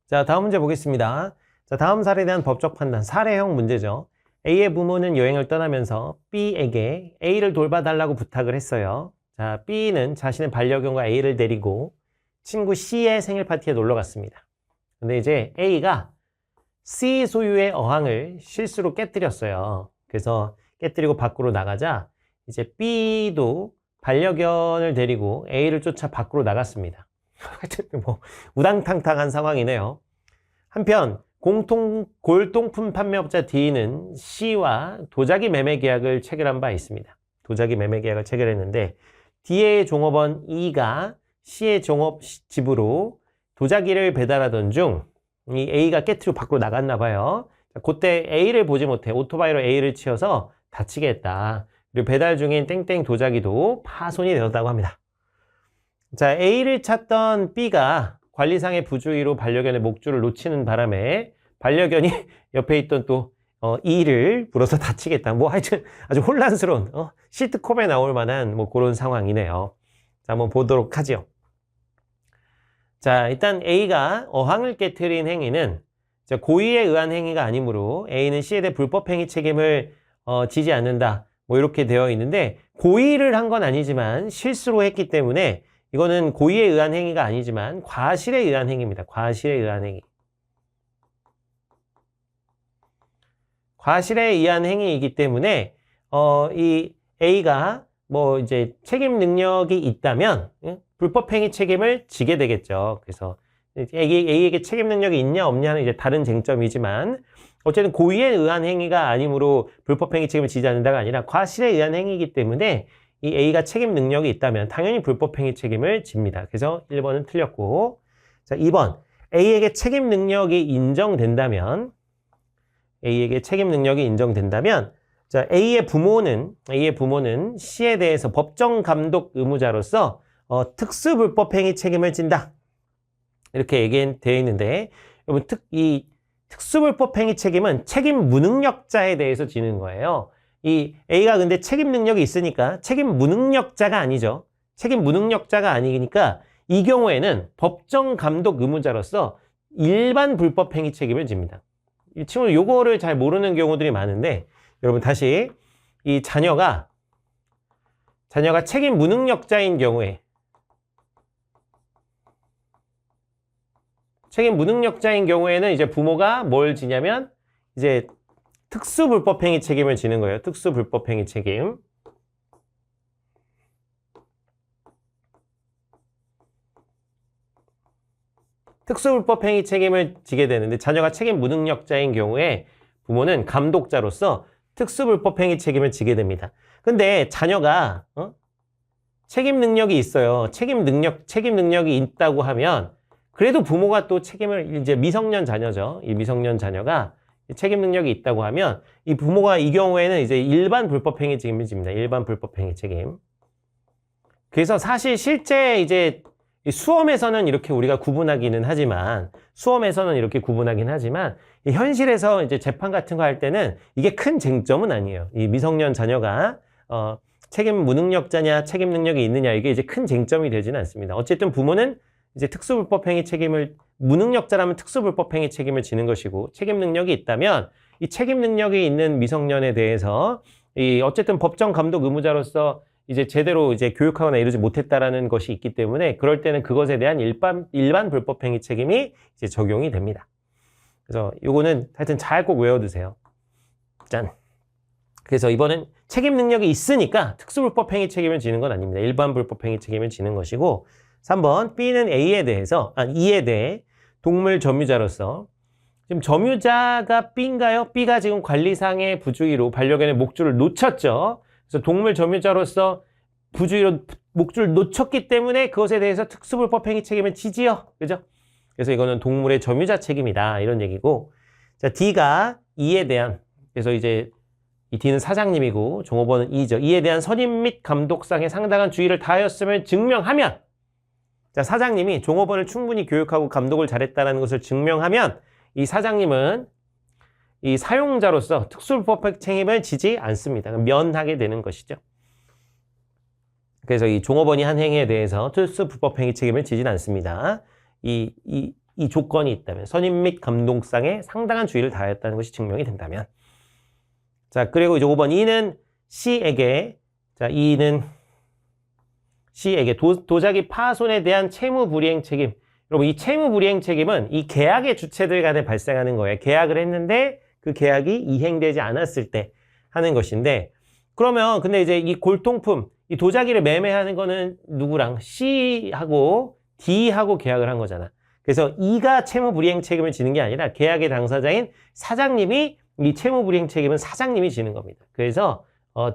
자, 다음 문제 보겠습니다. 자, 다음 사례에 대한 법적 판단, 사례형 문제죠. A의 부모는 여행을 떠나면서 B에게 A를 돌봐달라고 부탁을 했어요. 자, B는 자신의 반려견과 A를 데리고 친구 C의 생일 파티에 놀러 갔습니다. 근데 이제 A가 C 소유의 어항을 실수로 깨뜨렸어요. 그래서 깨뜨리고 밖으로 나가자 이제 B도 반려견을 데리고 A를 쫓아 밖으로 나갔습니다. 하여튼 뭐 우당탕탕한 상황이네요. 한편 골동품 판매업자 D는 C와 도자기 매매 계약을 체결한 바 있습니다. 도자기 매매 계약을 체결했는데 D의 종업원 E가 C의 종업집으로 도자기를 배달하던 중 이 A가 깨트리고 밖으로 나갔나 봐요. 그때 A를 보지 못해 오토바이로 A를 치어서 다치게 했다. 그리고 배달 중인 땡땡 도자기도 파손이 되었다고 합니다. 자, A를 찾던 B가 관리상의 부주의로 반려견의 목줄을 놓치는 바람에 반려견이 옆에 있던 또 E를 물어서 다치겠다. 뭐 하여튼 아주 혼란스러운 시트콤에 나올 만한 뭐 그런 상황이네요. 자, 한번 보도록 하죠. 자, 일단 A가 어항을 깨트린 행위는 고의에 의한 행위가 아니므로 A는 C에 대해 불법행위 책임을 지지 않는다. 뭐 이렇게 되어 있는데 고의를 한 건 아니지만 실수로 했기 때문에 이거는 고의에 의한 행위가 아니지만 과실에 의한 행위입니다. 과실에 의한 행위. 과실에 의한 행위이기 때문에 이 A가 뭐 이제 책임 능력이 있다면 불법행위 책임을 지게 되겠죠. 그래서 A에게 책임 능력이 있냐 없냐는 이제 다른 쟁점이지만 어쨌든 고의에 의한 행위가 아니므로 불법행위 책임을 지지 않는다가 아니라 과실에 의한 행위이기 때문에 이 A가 책임 능력이 있다면 당연히 불법행위 책임을 집니다. 그래서 1번은 틀렸고, 자, 2번 A에게 책임 능력이 인정된다면 자, A의 부모는 C에 대해서 법정 감독 의무자로서 특수불법행위 책임을 진다. 이렇게 얘기되어 있는데 여러분 이 특수불법행위 책임은 책임 무능력자에 대해서 지는 거예요. 이 A가 근데 책임 능력이 있으니까 책임 무능력자가 아니죠. 책임 무능력자가 아니니까 이 경우에는 법정 감독 의무자로서 일반 불법행위 책임을 집니다. 이 친구는 요거를 잘 모르는 경우들이 많은데 여러분 다시 이 자녀가 책임 무능력자인 경우에 는 이제 부모가 뭘 지냐면 이제 특수불법행위 책임을 지는 거예요. 특수불법행위 책임. 특수불법행위 책임을 지게 되는데 자녀가 책임 무능력자인 경우에 부모는 감독자로서 특수불법행위 책임을 지게 됩니다. 근데 자녀가 책임 능력이 있어요. 책임 능력이 있다고 하면 그래도 부모가 또 책임을 이제 미성년 자녀죠. 이 미성년 자녀가 책임 능력이 있다고 하면 이 부모가 이 경우에는 이제 일반 불법행위 책임을 집니다. 일반 불법행위 책임. 그래서 사실 실제 이제 수험에서는 이렇게 우리가 구분하기는 하지만 현실에서 이제 재판 같은 거 할 때는 이게 큰 쟁점은 아니에요. 이 미성년 자녀가 책임 무능력자냐 책임 능력이 있느냐 이게 이제 큰 쟁점이 되지는 않습니다. 어쨌든 부모는 이제 특수불법행위 책임을 무능력자라면 특수불법행위 책임을 지는 것이고 책임 능력이 있다면 이 책임 능력이 있는 미성년에 대해서 이 어쨌든 법정 감독 의무자로서 이제 제대로 이제 교육하거나 이루지 못했다라는 것이 있기 때문에 그럴 때는 그것에 대한 일반 불법행위 책임이 이제 적용이 됩니다. 그래서 요거는 하여튼 잘 꼭 외워두세요. 짠. 그래서 이번엔 책임 능력이 있으니까 특수불법행위 책임을 지는 건 아닙니다. 일반 불법행위 책임을 지는 것이고 3번 B는 E에 대해 동물 점유자로서 지금 점유자가 B인가요? B가 지금 관리상의 부주의로 반려견의 목줄을 놓쳤죠. 그래서 동물 점유자로서 부주의로 목줄을 놓쳤기 때문에 그것에 대해서 특수불법행위 책임을 지지요. 그죠? 그래서 이거는 동물의 점유자 책임이다. 이런 얘기고. 자, D가 E에 대한, 그래서 이제 이 D는 사장님이고 종업원은 E죠. E에 대한 선임 및 감독상의 상당한 주의를 다하였음을 증명하면 자, 사장님이 종업원을 충분히 교육하고 감독을 잘했다는 것을 증명하면 이 사장님은 이 사용자로서 특수불법 책임을 지지 않습니다. 면하게 되는 것이죠. 그래서 이 종업원이 한 행위에 대해서 특수불법 행위 책임을 지진 않습니다. 이 이 조건이 있다면, 선임 및 감독상에 상당한 주의를 다하였다는 것이 증명이 된다면. 자, 그리고 이제 5번 E는 C에게, 자, E는 C에게 도자기 파손에 대한 채무 불이행 책임. 여러분, 이 채무 불이행 책임은 이 계약의 주체들 간에 발생하는 거예요. 계약을 했는데 그 계약이 이행되지 않았을 때 하는 것인데, 그러면 근데 이제 이 골통품, 이 도자기를 매매하는 거는 누구랑? C하고 D하고 계약을 한 거잖아. 그래서 E가 채무 불이행 책임을 지는 게 아니라 계약의 당사자인 사장님이, 이 채무 불이행 책임은 사장님이 지는 겁니다. 그래서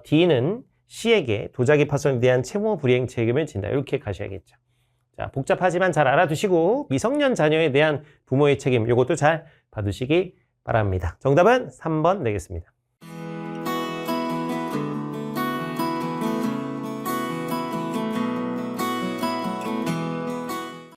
D는 C에게 도자기 파손에 대한 채무 불이행 책임을 진다. 이렇게 가셔야겠죠. 자, 복잡하지만 잘 알아두시고 미성년 자녀에 대한 부모의 책임, 이것도 잘 봐두시기 바랍니다. 정답은 3번 되겠습니다.